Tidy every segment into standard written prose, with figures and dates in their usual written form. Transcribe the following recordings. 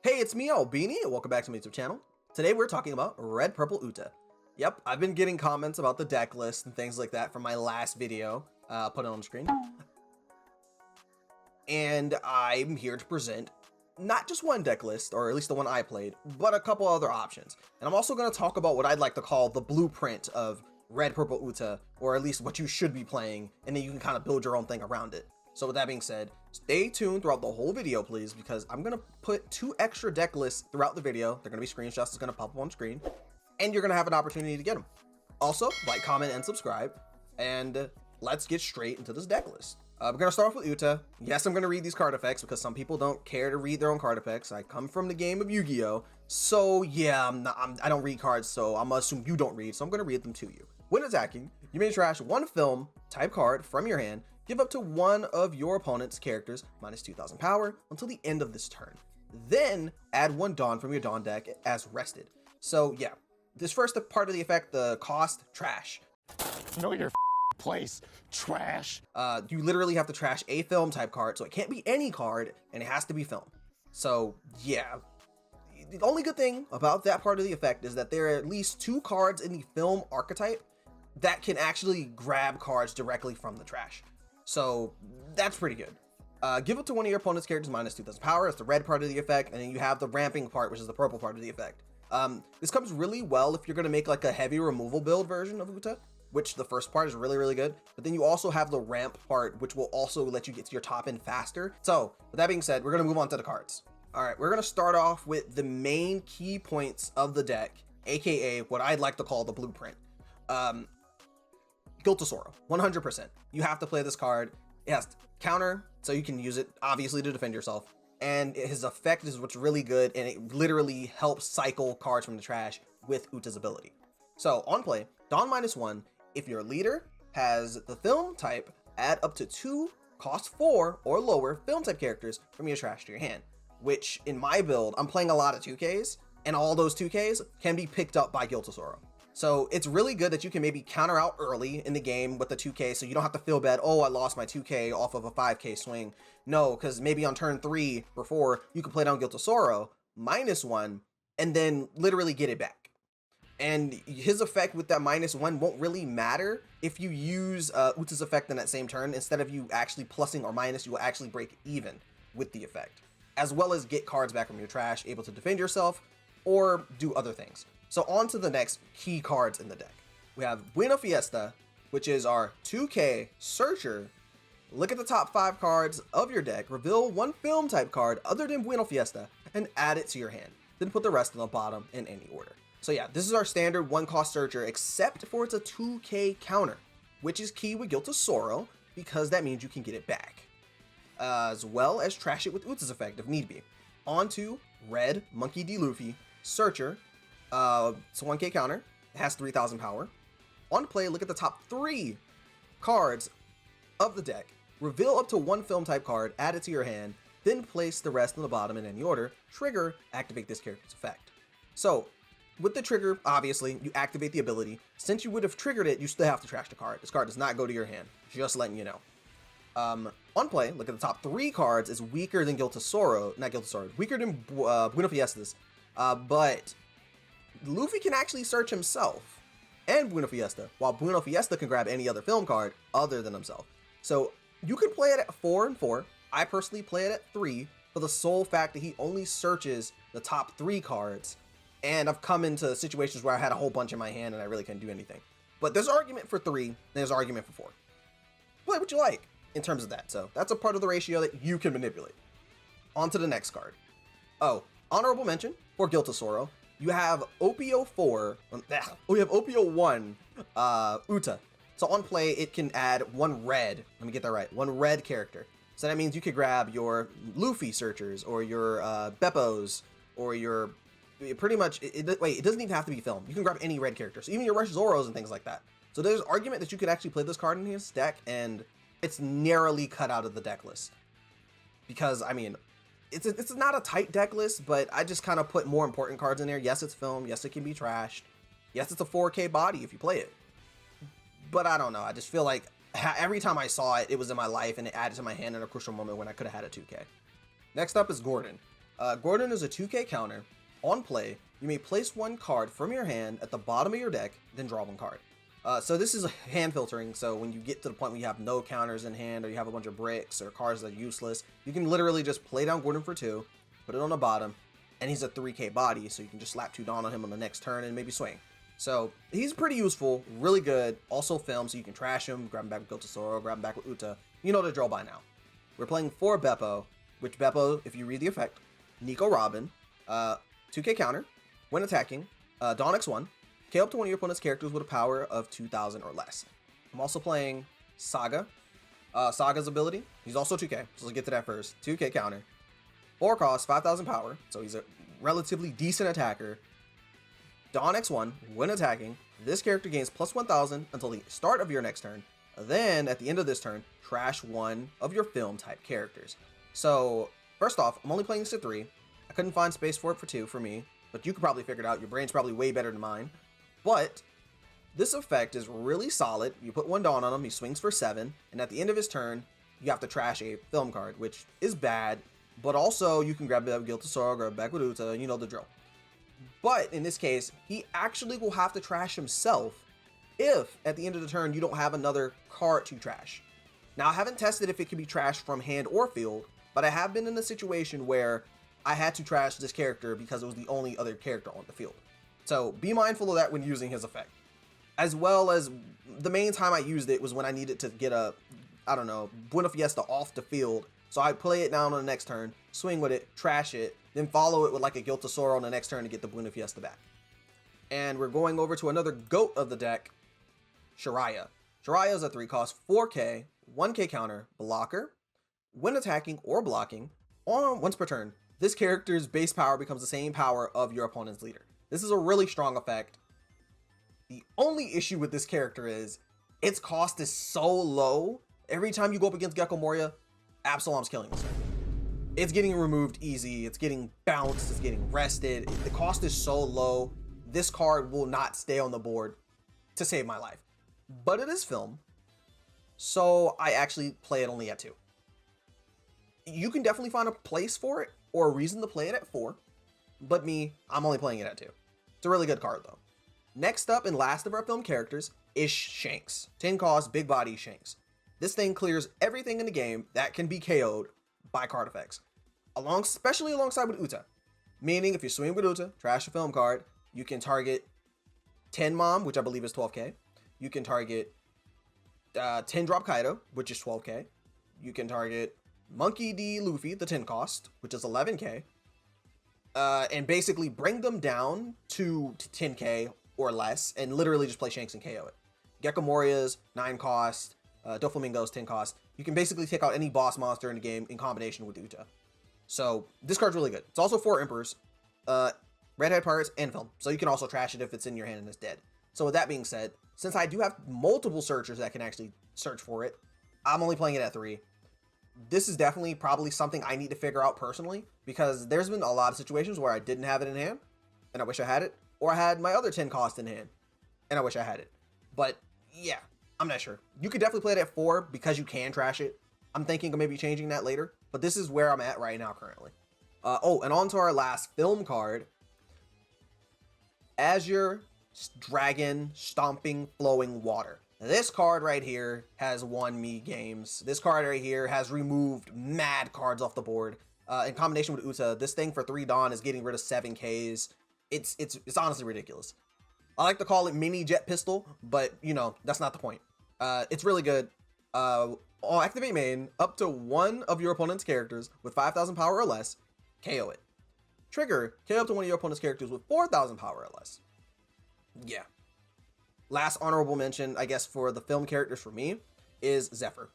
Hey, it's me, Albini, and welcome back to my YouTube channel. Today we're talking about Red Purple Uta. Yep, I've been getting comments about the deck list and things like that from my last video. Put it on the screen. And I'm here to present not just one deck list, or at least the one I played, but a couple other options. And I'm also going to talk about what I'd like to call the blueprint of Red Purple Uta, or at least what you should be playing, and then you can kind of build your own thing around it. So with that being said, stay tuned throughout the whole video, please, because I'm going to put 2 extra deck lists throughout the video. They're going to be screenshots that's going to pop up on screen, and you're going to have an opportunity to get them. Also, like, comment, and subscribe, and let's get straight into this deck list. We're going to start off with Uta. Yes, I'm going to read these card effects because some people don't care to read their own card effects. I come from the game of Yu-Gi-Oh! So yeah, I don't read cards, so I'm going to assume you don't read, so I'm going to read them to you. When attacking, you may trash one film type card from your hand. Give up to one of your opponent's characters minus 2,000 power until the end of this turn. Then add one Dawn from your Dawn deck as rested. So yeah, this first part of the effect, the cost, trash. Know your place, trash. You literally have to trash a film type card, so it can't be any card, and it has to be film. So yeah, the only good thing about that part of the effect is that there are at least 2 cards in the film archetype that can actually grab cards directly from the trash. So that's pretty good. Give it to one of your opponent's characters minus 2,000 power. That's the red part of the effect. And then you have the ramping part, which is the purple part of the effect. This comes really well if you're going to make like a heavy removal build version of Uta, which the first part is really good. But then you also have the ramp part, which will also let you get to your top end faster. So with that being said, we're going to move on to the cards. All right, we're going to start off with the main key points of the deck, aka what I'd like to call the blueprint. Guilt of Sorrow, 100%. You have to play this card. It has counter, so you can use it obviously to defend yourself. And his effect is what's really good, and it literally helps cycle cards from the trash with Uta's ability. So on play, Dawn -1. If your leader has the film type, add up to 2 cost 4 or lower film type characters from your trash to your hand. Which in my build, I'm playing a lot of 2Ks, and all those 2Ks can be picked up by Guilt of Sorrow. So it's really good that you can maybe counter out early in the game with the 2K, so you don't have to feel bad, oh, I lost my 2K off of a 5K swing. No, because maybe on turn 3 or 4, you can play down Guilt of Sorrow, -1, and then literally get it back. And his effect with that -1 won't really matter if you use Uta's effect in that same turn. Instead of you actually plussing or minus, you will actually break even with the effect, as well as get cards back from your trash, able to defend yourself, or do other things. So on to the next key cards in the deck. We have Buena Fiesta, which is our 2K Searcher. Look at the top 5 cards of your deck, reveal one film type card other than Buena Fiesta, and add it to your hand. Then put the rest on the bottom in any order. So yeah, this is our standard 1-cost Searcher, except for it's a 2K counter, which is key with Guilt of Sorrow, because that means you can get it back. As well as trash it with Uta's effect if need be. On to Red Monkey D. Luffy Searcher. It's a 1K counter. It has 3,000 power. On play, look at the top 3 cards of the deck. Reveal up to 1 film type card, add it to your hand, then place the rest on the bottom in any order. Trigger, activate this character's effect. So, with the trigger, obviously, you activate the ability. Since you would have triggered it, you still have to trash the card. This card does not go to your hand. Just letting you know. On play, look at the top 3 cards is weaker than Guilt of Sorrow. Not Guilt of Sorrow. Weaker than Buena Fiesta's. But Luffy can actually search himself and Buena Fiesta, while Buena Fiesta can grab any other film card other than himself. So you can play it at 4 and 4. I personally play it at 3 for the sole fact that he only searches the top 3 cards. And I've come into situations where I had a whole bunch in my hand and I really couldn't do anything. But there's argument for 3, there's argument for 4. Play what you like in terms of that. So that's a part of the ratio that you can manipulate. On to the next card. Oh, honorable mention for Guilt of Sorrow. You have OP04, we have OP01 Uta. So on play, it can add 1 red, let me get that right, 1 red character. So that means you could grab your Luffy Searchers, or your Beppos, or your, pretty much, it doesn't even have to be film. You can grab any red character, so even your Rush Zoros and things like that. So there's argument that you could actually play this card in his deck, and it's narrowly cut out of the deck list. Because, I mean, it's not a tight deck list, but I just kind of put more important cards in there. Yes, it's film. Yes, it can be trashed. Yes, it's a 4K body if you play it. But I don't know. I just feel like every time I saw it, it was in my life and it added to my hand in a crucial moment when I could have had a 2K. Next up is Gordon. Gordon is a 2k counter. On play, you may place one card from your hand at the bottom of your deck, then draw one card. So this is a hand filtering, so when you get to the point where you have no counters in hand, or you have a bunch of bricks or cards that are useless, you can literally just play down Gordon for 2, put it on the bottom, and he's a 3k body, so you can just slap 2 Dawn on him on the next turn and maybe swing. So he's pretty useful, really good, also film, so you can trash him, grab him back with Gil Tesoro, grab him back with Uta. You know the drill by now. We're playing 4 Beppo, which Beppo, if you read the effect, Nico Robin, 2k counter, when attacking, Dawn X1, KO up to one of your opponent's characters with a power of 2,000 or less. I'm also playing Saga. Saga's ability, he's also 2k, so let's get to that first. 2k counter. 4 cost, 5,000 power, so he's a relatively decent attacker. Dawn X1, when attacking, this character gains plus 1,000 until the start of your next turn. Then, at the end of this turn, trash one of your film type characters. So, first off, I'm only playing this at 3. I couldn't find space for it for 2 for me, but you could probably figure it out. Your brain's probably way better than mine. But this effect is really solid. You put 1 Dawn on him, he swings for 7, and at the end of his turn, you have to trash a film card, which is bad, but also you can grab it up Gil Tesoro, grab back with Uta, you know the drill. But in this case, he actually will have to trash himself if at the end of the turn you don't have another card to trash. Now, I haven't tested if it can be trashed from hand or field, but I have been in a situation where I had to trash this character because it was the only other character on the field. So be mindful of that when using his effect. As well as the main time I used it was when I needed to get a, I don't know, Buena Fiesta off the field. So I'd play it down on the next turn, swing with it, trash it, then follow it with like a Gil Tesoro on the next turn to get the Buena Fiesta back. And we're going over to another GOAT of the deck, Shiraya. Shiraya is a 3 cost, 4k, 1k counter, blocker. When attacking or blocking, once per turn, this character's base power becomes the same power of your opponent's leader. This is a really strong effect. The only issue with this character is its cost is so low. Every time you go up against Gecko Moria, Absalom's killing this turn. It's getting removed easy, it's getting bounced, it's getting rested. The cost is so low, this card will not stay on the board to save my life. But it is film, so I actually play it only at 2. You can definitely find a place for it or a reason to play it at 4, but me, I'm only playing it at 2. It's a really good card though. Next up and last of our film characters is Shanks. 10 cost, big body Shanks. This thing clears everything in the game that can be KO'd by card effects, especially alongside with Uta. Meaning if you swing with Uta, trash a film card, you can target 10 Mom, which I believe is 12k. You can target 10 drop Kaido, which is 12k. You can target Monkey D. Luffy, the 10 cost, which is 11k. And basically bring them down to 10k or less and literally just play Shanks and KO it. Gecko Moria's 9 cost, Doflamingo's 10 cost. You can basically take out any boss monster in the game in combination with Uta. So this card's really good. It's also 4 Emperors, Redhead Pirates, and film. So you can also trash it if it's in your hand and it's dead. So with that being said, since I do have multiple searchers that can actually search for it, I'm only playing it at 3. This is definitely probably something I need to figure out personally, because there's been a lot of situations where I didn't have it in hand and I wish I had it, or I had my other 10 cost in hand and I wish I had it. But yeah, I'm not sure. You could definitely play it at 4 because you can trash it. I'm thinking of maybe changing that later, but this is where I'm at right now currently. Oh, and on to our last film card, Azure Dragon Stomping Flowing Water. This card right here has won me games. This card right here has removed mad cards off the board. In combination with Uta, this thing for 3 Dawn is getting rid of 7Ks. It's honestly ridiculous. I like to call it mini jet pistol, but you know, that's not the point. It's really good. On activate main, up to one of your opponent's characters with 5,000 power or less, KO it. Trigger, KO up to one of your opponent's characters with 4,000 power or less. Yeah. Last honorable mention, I guess, for the film characters for me is Zephyr.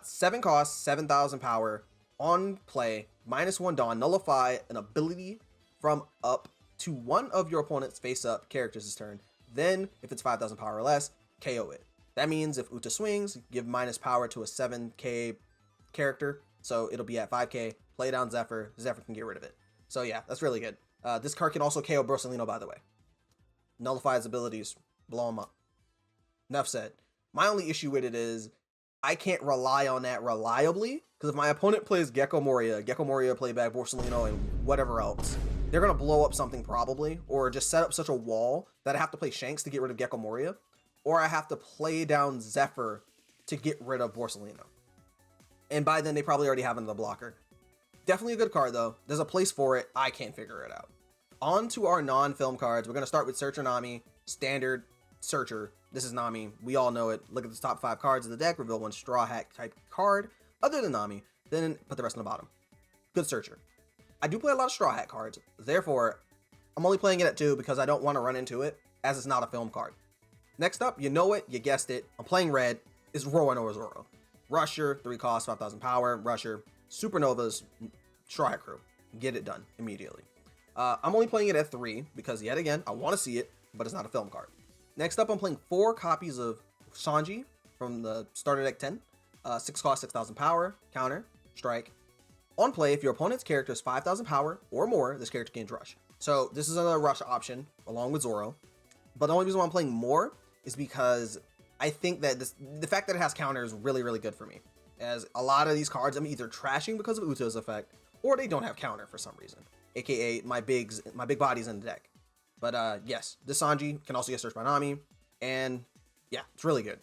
7 cost, 7,000 power, on play, -1 Dawn, nullify an ability from up to one of your opponent's face-up characters this turn. Then, if it's 5,000 power or less, KO it. That means if Uta swings, give minus power to a 7k character, so it'll be at 5k, play down Zephyr, Zephyr can get rid of it. So yeah, that's really good. This card can also KO Brosolino, by the way. Nullify his abilities, blow him up. Enough said. My only issue with it is I can't rely on that reliably, because if my opponent plays Gecko Moria playback Borsellino, and whatever else, they're going to blow up something probably, or just set up such a wall that I have to play Shanks to get rid of Gecko Moria, or I have to play down Zephyr to get rid of Borsellino. And by then, they probably already have another blocker. Definitely a good card, though. There's a place for it. I can't figure it out. On to our non-film cards. We're going to start with Searcher Nami, standard Searcher. This is Nami. We all know it. Look at the top 5 cards of the deck. Reveal one Straw Hat type card other than Nami. Then put the rest on the bottom. Good Searcher. I do play a lot of Straw Hat cards. Therefore, I'm only playing it at 2 because I don't want to run into it, as it's not a film card. Next up, you know it. You guessed it. I'm playing red. Is Roanoa Zoro. Rusher, 3 cost, 5,000 power. Rusher. Supernovas. Straw Hat Crew. Get it done immediately. I'm only playing it at 3 because, yet again, I want to see it, but it's not a film card. Next up, I'm playing 4 copies of Sanji from the starter deck 10. 6 cost, 6,000 power, counter, strike. On play, if your opponent's character is 5,000 power or more, this character gains rush. So this is another rush option along with Zoro. But the only reason why I'm playing more is because I think that the fact that it has counter is really, really good for me. As a lot of these cards I'm either trashing because of Uto's effect, or they don't have counter for some reason. AKA my big bodies in the deck. But yes, this Sanji can also get searched by Nami, and yeah, it's really good.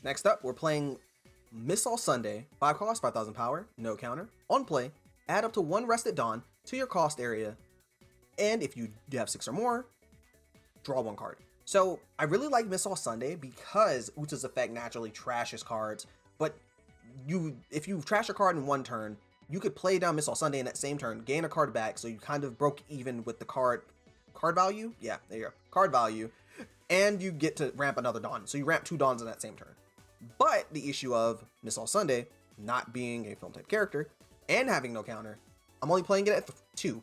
Next up, we're playing Miss All Sunday, 5 cost, 5,000 power, no counter. On play, add up to 1 Rest at Dawn to your cost area, and if you have 6 or more, draw 1 card. So I really like Miss All Sunday because Uto's effect naturally trashes cards, but if you trash a card in 1 turn, you could play down Miss All Sunday in that same turn, gain a card back, so you kind of broke even with the card value. Yeah, there you go, card value, and you get to ramp another Dawn. So you ramp 2 Dawns in that same turn. But the issue of Miss All Sunday not being a film type character and having no counter, I'm only playing it at 2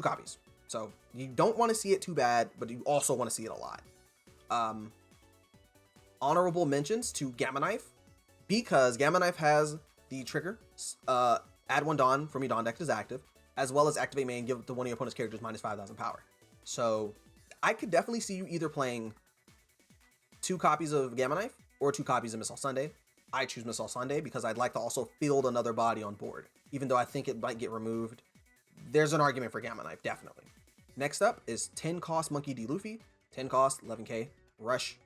copies. So you don't want to see it too bad, but you also want to see it a lot. Honorable mentions to Gamma Knife, because Gamma Knife has the trigger, add 1 Dawn from your Dawn deck is active, as well as activate main, give it to one of your opponent's characters minus 5,000 power. So I could definitely see you either playing 2 copies of Gamma Knife or 2 copies of Miss All Sunday. I choose Miss All Sunday because I'd like to also field another body on board. Even though I think it might get removed, there's an argument for Gamma Knife, definitely. Next up is 10 cost Monkey D. Luffy, 10 cost, 11k, rush.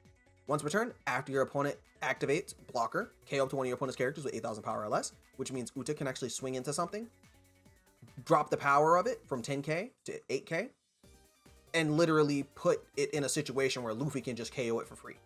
Once per turn, after your opponent activates blocker, KO up to one of your opponent's characters with 8,000 power or less, which means Uta can actually swing into something, drop the power of it from 10k to 8k, and literally put it in a situation where Luffy can just KO it for free.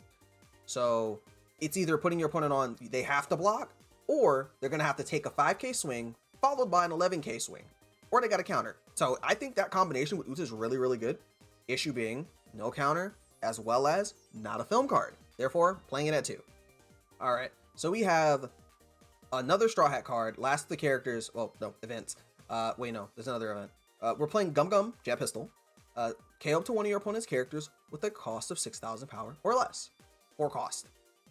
So it's either putting your opponent on, they have to block, or they're going to have to take a 5k swing followed by an 11k swing, or they got a counter. So I think that combination with Uta is really, really good. Issue being no counter, as well as not a film card. Therefore, playing it at 2. All right, so we have another Straw Hat card. Last of the characters, well, no, events. Wait, no, there's another event. We're playing Gum Gum Jet Pistol. KO up to one of your opponent's characters with a cost of 6,000 power or less. 4 cost.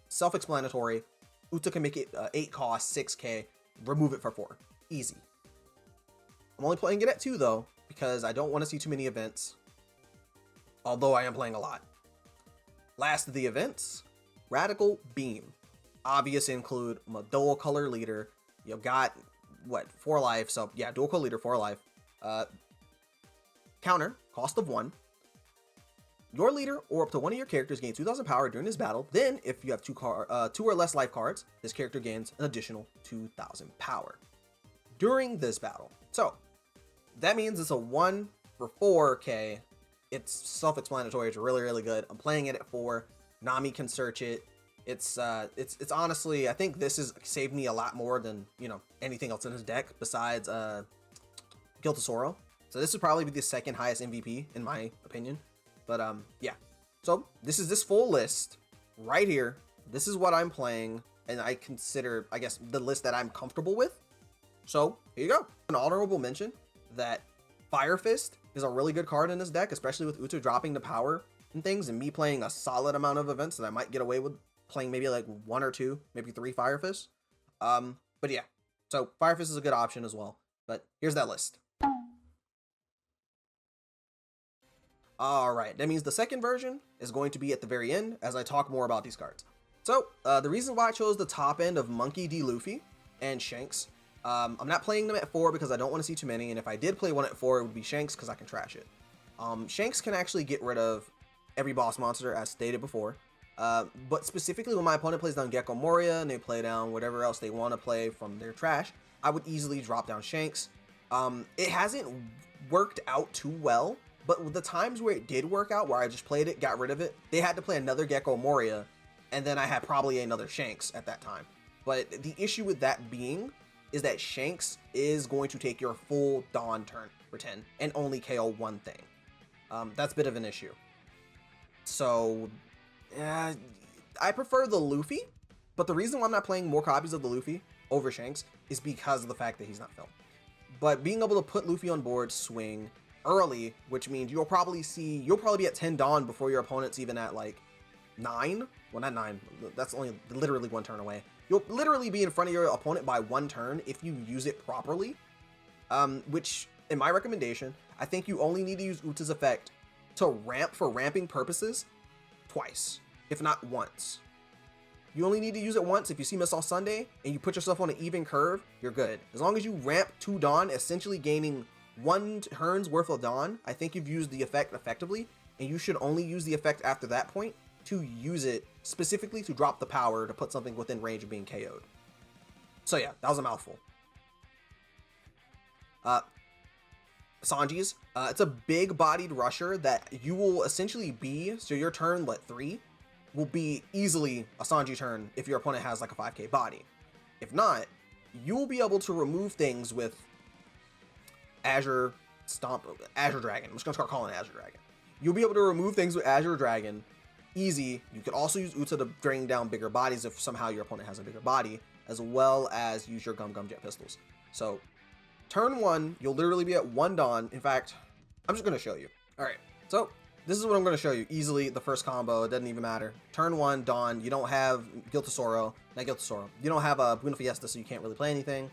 Self-explanatory. Uta can make it 8 cost, 6k, remove it for 4. Easy. I'm only playing it at 2 though, because I don't want to see too many events. Although I am playing a lot. Last of the events, Radical Beam. Obvious include a dual color leader. You've got, what, 4 life. So yeah, dual color leader, 4 life. Counter, cost of 1. Your leader or up to one of your characters gains 2,000 power during this battle. Then, if you have 2 or less life cards, this character gains an additional 2,000 power during this battle. So that means it's a 1 for 4k. It's self-explanatory. It's really, really good. I'm playing it at 4. Nami can search it. It's honestly, I think this has saved me a lot more than, you know, anything else in his deck besides Guild of Sorrow. So this would probably be the 2nd highest MVP in my opinion. But yeah. So this is this full list right here. This is what I'm playing, and I consider, I guess, the list that I'm comfortable with. So here you go. An honorable mention that Fire Fist is a really good card in this deck, especially with Uta dropping the power and things, and me playing a solid amount of events that I might get away with playing maybe like 1 or 2, maybe 3 Fire Fists. But yeah, so Fire Fist is a good option as well. But here's that list. All right, that means the second version is going to be at the very end as I talk more about these cards. So the reason why I chose the top end of Monkey D. Luffy and Shanks, I'm not playing them at 4 because I don't want to see too many, and if I did play one at 4, it would be Shanks because I can trash it. Shanks can actually get rid of every boss monster as stated before, but specifically when my opponent plays down Gecko Moria and they play down whatever else they want to play from their trash, I would easily drop down Shanks. It hasn't worked out too well, but the times where it did work out, where I just played it, got rid of it, they had to play another Gecko Moria, and then I had probably another Shanks at that time. But the issue with that being is that Shanks is going to take your full Dawn turn for 10 and only KO one thing. That's a bit of an issue. So, I prefer the Luffy, but the reason why I'm not playing more copies of the Luffy over Shanks is because of the fact that he's not filmed. But being able to put Luffy on board, swing early, which means you'll probably be at 10 Dawn before your opponent's even at like 9. Well, not 9. That's only literally one turn away. You'll literally be in front of your opponent by one turn if you use it properly. Which, in my recommendation, I think you only need to use Uta's effect to ramp for ramping purposes twice, if not once. You only need to use it once. If you see Miss All Sunday and you put yourself on an even curve, you're good. As long as you ramp to Dawn, essentially gaining 1 turn's worth of Dawn, I think you've used the effect effectively, and you should only use the effect after that point to use it specifically to drop the power to put something within range of being KO'd. So yeah, that was a mouthful. Sanji's, it's a big bodied rusher that you will essentially be, so your turn, 3, will be easily a Sanji turn if your opponent has like a 5k body. If not, you will be able to remove things with Azure Dragon. I'm just gonna start calling it Azure Dragon. You'll be able to remove things with Azure Dragon easy. You could also use Uta to bring down bigger bodies if somehow your opponent has a bigger body, as well as use your Gum Gum Jet Pistols. So turn 1, you'll literally be at 1 Dawn. In fact, I'm just gonna show you. All right, so this is what I'm gonna show you. Easily the first combo, it doesn't even matter. Turn 1, Dawn, you don't have you don't have a Buena Fiesta, so you can't really play anything.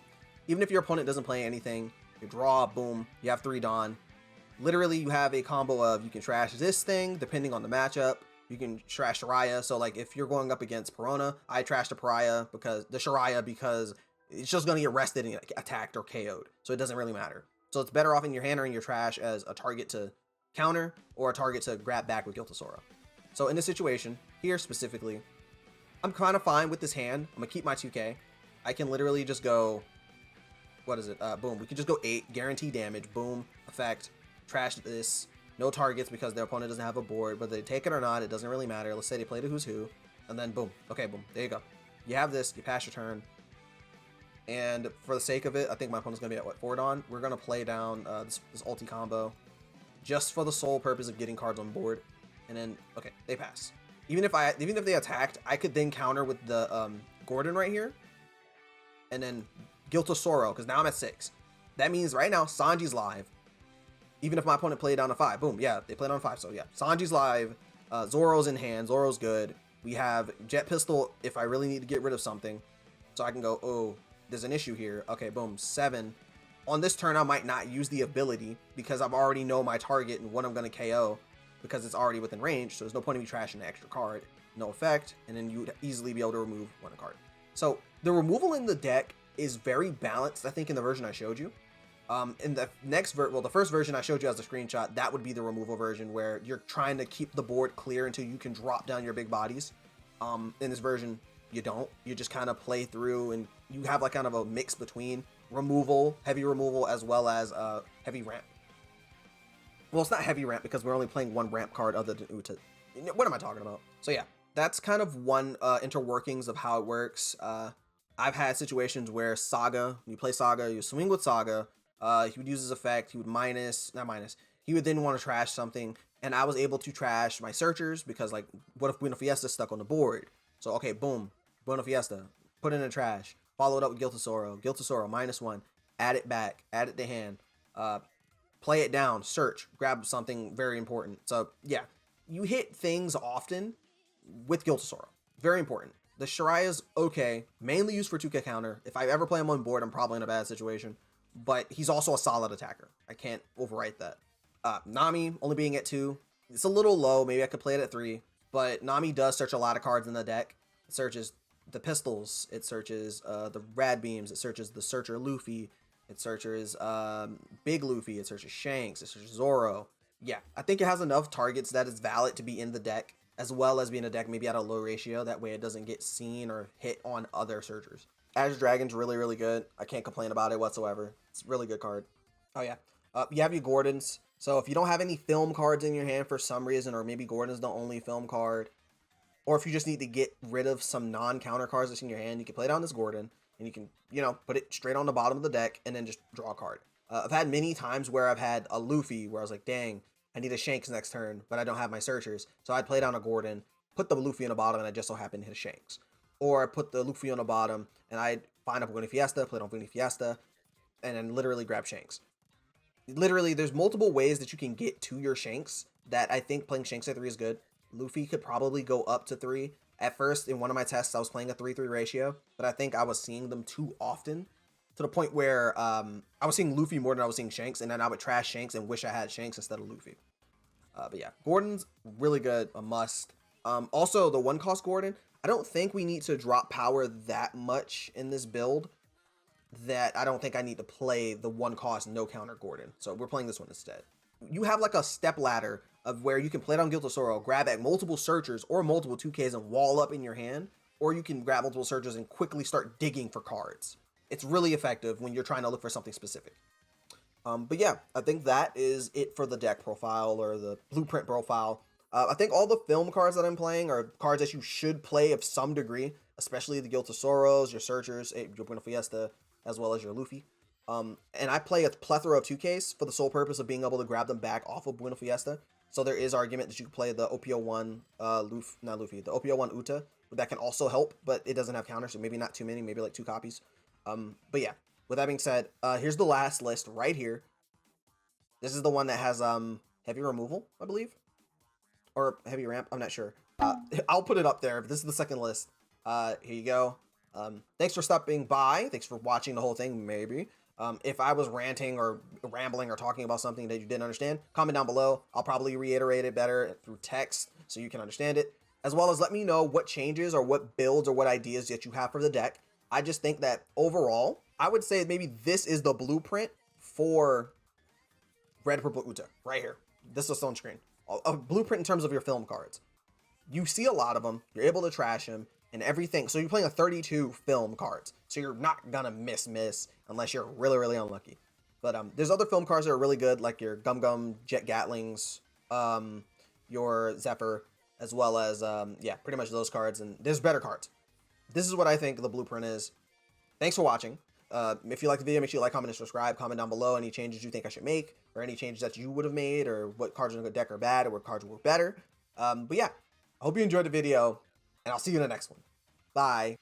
Even if your opponent doesn't play anything, you draw, boom, you have 3 Dawn. Literally, you have a combo of, you can trash this thing, depending on the matchup. You can trash Shiraya, so like if you're going up against Perona, I trash the Shiraya because it's just gonna get rested and attacked or KO'd, so it doesn't really matter. So it's better off in your hand or in your trash as a target to counter or a target to grab back with Giltasora. So in this situation, here specifically, I'm kind of fine with this hand. I'm gonna keep my 2k. I can literally just go, boom, we can just go 8, guarantee damage, boom, effect, trash this, no targets because their opponent doesn't have a board, whether they take it or not, it doesn't really matter. Let's say they played a who's who, and then boom, okay, boom, there you go. You have this, you pass your turn, and for the sake of it, I think my opponent's gonna be at 4 Dawn. We're gonna play down this ulti combo, just for the sole purpose of getting cards on board, and then, okay, they pass. Even if they attacked, I could then counter with the Gordon right here, and then Giltasoro, because now I'm at 6. That means right now, Sanji's live. Even if my opponent played down to 5, boom, yeah, they played on 5, so yeah. Sanji's live, Zoro's in hand, Zoro's good. We have Jet Pistol if I really need to get rid of something. So I can go, oh, there's an issue here. Okay, boom, 7. On this turn, I might not use the ability because I already know my target and what I'm going to KO because it's already within range, so there's no point in me trashing the extra card. No effect, and then you would easily be able to remove 1 card. So the removal in the deck is very balanced, I think, in the version I showed you. In the the first version I showed you as a screenshot, that would be the removal version where you're trying to keep the board clear until you can drop down your big bodies. In this version, you don't. You just kind of play through and you have like kind of a mix between heavy removal, as well as heavy ramp. Well, it's not heavy ramp because we're only playing 1 ramp card other than Uta. What am I talking about? So yeah, that's kind of one interworkings of how it works. I've had situations where Saga, you play Saga, you swing with Saga, he would use his effect, he would he would then want to trash something, and I was able to trash my searchers because, like, what if Buena Fiesta stuck on the board? So, okay, boom, Buena Fiesta, put it in the trash, follow it up with Giltasoro, -1, add it back, add it to hand, play it down, search, grab something very important. So, yeah, you hit things often with Giltasoro, very important. The Shiraya's okay, mainly used for 2k counter. If I ever play him on board, I'm probably in a bad situation. But he's also a solid attacker. I can't overwrite that. Nami, only being at 2. It's a little low. Maybe I could play it at 3. But Nami does search a lot of cards in the deck. It searches the pistols. It searches the rad beams. It searches the Searcher Luffy. It searches Big Luffy. It searches Shanks. It searches Zoro. Yeah, I think it has enough targets that is valid to be in the deck, as well as being a deck maybe at a low ratio. That way it doesn't get seen or hit on other searchers. Azure Dragon's really, really good. I can't complain about it whatsoever. It's a really good card. Oh, yeah. You have your Gordons. So if you don't have any film cards in your hand for some reason, or maybe Gordon's the only film card, or if you just need to get rid of some non-counter cards that's in your hand, you can play down this Gordon, and you can, put it straight on the bottom of the deck, and then just draw a card. I've had many times where I've had a Luffy, where I was like, dang, I need a Shanks next turn, but I don't have my searchers. So I'd play down a Gordon, put the Luffy on the bottom, and I just so happened to hit a Shanks. Or I put the Luffy on the bottom, and I'd find up Winnie Fiesta, play it on Winnie Fiesta, and then literally grab Shanks. Literally, there's multiple ways that you can get to your Shanks that I think playing Shanks at 3 is good. Luffy could probably go up to 3. At first, in one of my tests, I was playing a 3-3 ratio, but I think I was seeing them too often to the point where I was seeing Luffy more than I was seeing Shanks, and then I would trash Shanks and wish I had Shanks instead of Luffy. But yeah, Gordon's really good, a must. Also, the 1-cost Gordon, I don't think we need to drop power that much in this build that I don't think I need to play the 1-cost no counter Gordon. So we're playing this one instead. You have like a step ladder of where you can play down Guild of Sorrow, grab at multiple searchers or multiple 2Ks and wall up in your hand, or you can grab multiple searchers and quickly start digging for cards. It's really effective when you're trying to look for something specific. But yeah, I think that is it for the deck profile or the blueprint profile. I think all the film cards that I'm playing are cards that you should play of some degree, especially the Guild of Sorrows, your Searchers, your Buena Fiesta, as well as your Luffy. And I play a plethora of 2Ks for the sole purpose of being able to grab them back off of Buena Fiesta. So there is argument that you can play the OP01 the OP01 Uta. That can also help, but it doesn't have counters, so maybe not too many, maybe like 2 copies. But yeah, with that being said, here's the last list right here. This is the one that has heavy removal, I believe. Or heavy ramp, I'm not sure. I'll put it up there. This is the second list. Here you go. Thanks for stopping by. Thanks for watching the whole thing, maybe. If I was ranting or rambling or talking about something that you didn't understand, comment down below. I'll probably reiterate it better through text so you can understand it. As well as let me know what changes or what builds or what ideas that you have for the deck. I just think that overall, I would say maybe this is the blueprint for Red Purple Uta right here. This is on screen. A blueprint in terms of your film cards. You see a lot of them. You're able to trash them and everything. So you're playing a 32 film cards. So you're not gonna miss unless you're really, really unlucky. But there's other film cards that are really good, like your Gum Gum Jet Gatlings, your Zephyr, as well as yeah, pretty much those cards. And there's better cards. This is what I think the blueprint is. Thanks for watching. If you like the video, make sure you like, comment, and subscribe. Comment down below any changes you think I should make, or any changes that you would have made, or what cards in the deck are bad, or what cards were better. But yeah, I hope you enjoyed the video, and I'll see you in the next one. Bye.